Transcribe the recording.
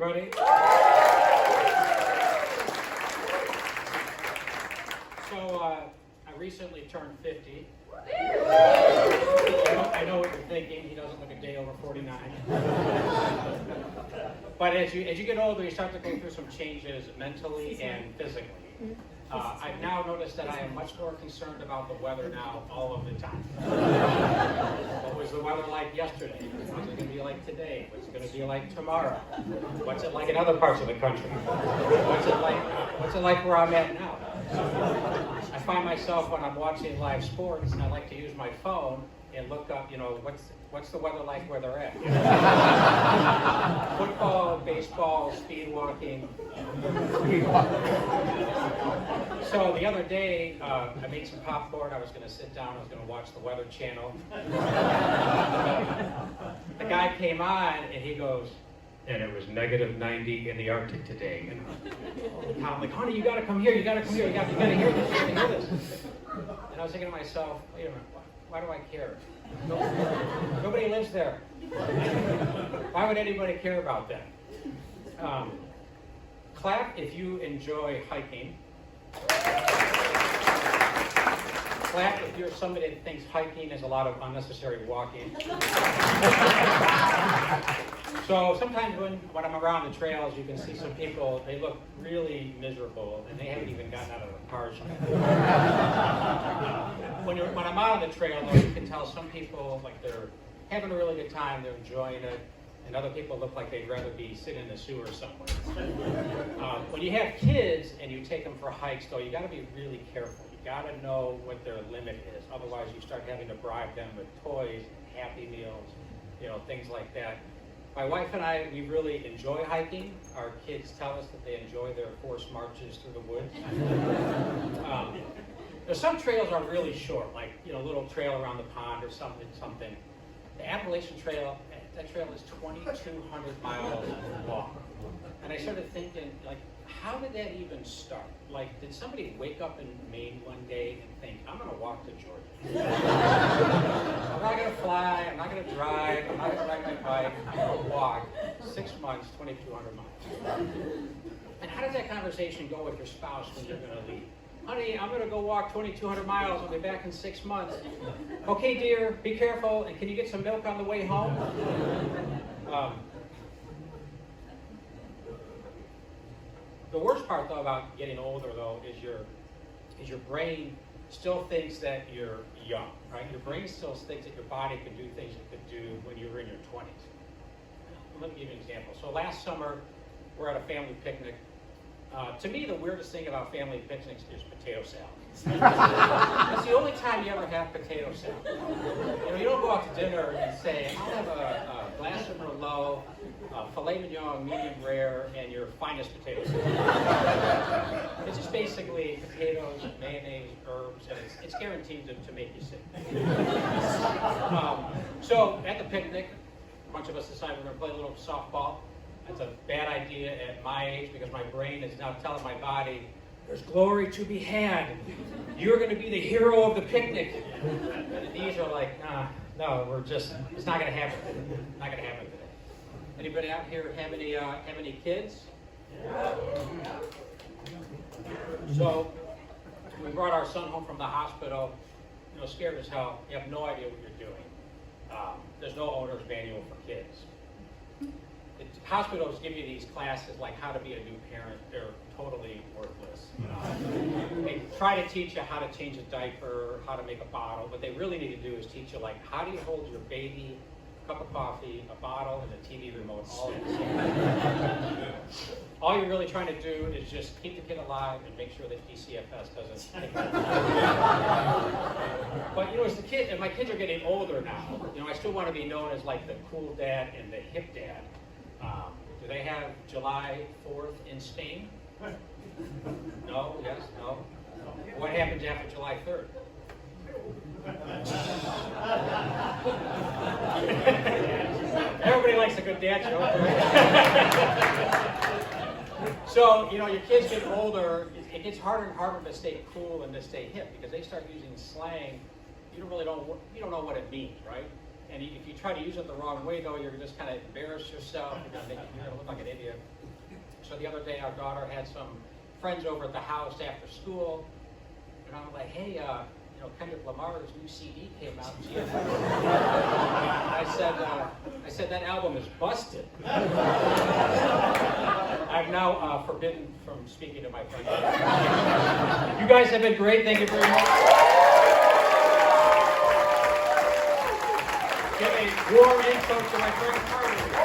everybody. So, I recently turned 50. I know what you're thinking. He doesn't look a day over 49. But as you get older, you start to go through some changes mentally and physically. I've now noticed that I am much more concerned about the weather now all of the time. What was the weather like yesterday? What's it going to be like today? What's it going to be like tomorrow? What's it like in other parts of the country? What's it like where I'm at now? I find myself when I'm watching live sports, I like to use my phone and look up, what's the weather like where they're at? Football, baseball, speed walking. So the other day, I made some popcorn. I was going to sit down. I was going to watch the Weather Channel. The guy came on, and he goes, and it was -90 in the Arctic today. And I'm like, honey, you got to come here. You got to come here. You got to hear this. You got to hear this. And I was thinking to myself, wait a minute, why do I care? Nobody lives there. Why would anybody care about that? Clap if you enjoy hiking. Clap if you're somebody that thinks hiking is a lot of unnecessary walking. So sometimes when I'm around the trails, you can see some people, they look really miserable, and they haven't even gotten out of the cars yet. When I'm out on the trail, though, you can tell some people, like, they're having a really good time, they're enjoying it, and other people look like they'd rather be sitting in the sewer somewhere. When you have kids and you take them for hikes, though, you got to be really careful. You got to know what their limit is. Otherwise, you start having to bribe them with toys, Happy Meals, things like that. My wife and I, we really enjoy hiking. Our kids tell us that they enjoy their forced marches through the woods. Some trails are really short, like a little trail around the pond or something. The Appalachian Trail, that trail is 2,200 miles long. And I started thinking, like, how did that even start? Like, did somebody wake up in Maine one day and think, I'm going to walk to Georgia? I'm not going to fly, I'm not going to drive, I'm not going to ride my bike, I'm going to walk 6 months, 2,200 miles. And how does that conversation go with your spouse when you're going to leave? Honey, I'm going to go walk 2,200 miles. I'll be back in 6 months. Okay, dear, be careful. And can you get some milk on the way home? The worst part, though, about getting older, though, is your brain still thinks that you're young, right? Your brain still thinks that your body can do things it could do when you were in your 20s. Let me give you an example. So last summer, we're at a family picnic. To me, the weirdest thing about family picnics is potato salad. It's the only time you ever have potato salad. You don't go out to dinner and say, I'll have a glass of Merlot, filet mignon, medium rare, and your finest potato salad. It's just basically potatoes, mayonnaise, herbs, and it's guaranteed to make you sick. So at the picnic, a bunch of us decided we're going to play a little softball. That's a bad idea at my age because my brain is now telling my body, there's glory to be had. You're going to be the hero of the picnic. And these are like, no, it's not going to happen. Not going to happen today. Anybody out here have any kids? So we brought our son home from the hospital, scared as hell. You have no idea what you're doing. There's no owner's manual for kids. Hospitals give you these classes like how to be a new parent. They're totally worthless. They try to teach you how to change a diaper, how to make a bottle. What they really need to do is teach you, like, how do you hold your baby, a cup of coffee, a bottle, and a TV remote all in the same time. All you're really trying to do is just keep the kid alive and make sure that DCFS doesn't take it. But as the kid, and my kids are getting older now, I still want to be known as like the cool dad and the hip dad. Do they have July 4th in Spain? No? Yes? No? What happens after July 3rd? Everybody likes a good dad joke. So, your kids get older, it gets harder and harder to stay cool and to stay hip because they start using slang. You don't know what it means, right? And if you try to use it the wrong way, though, you're just kind of embarrass yourself. You're going to look like an idiot. So the other day, our daughter had some friends over at the house after school, and I'm like, hey, Kendrick Lamar's new CD came out. I said that album is busted. I'm now forbidden from speaking to my friends. You guys have been great. Thank you very much. Give a warm intro to my friend Carly.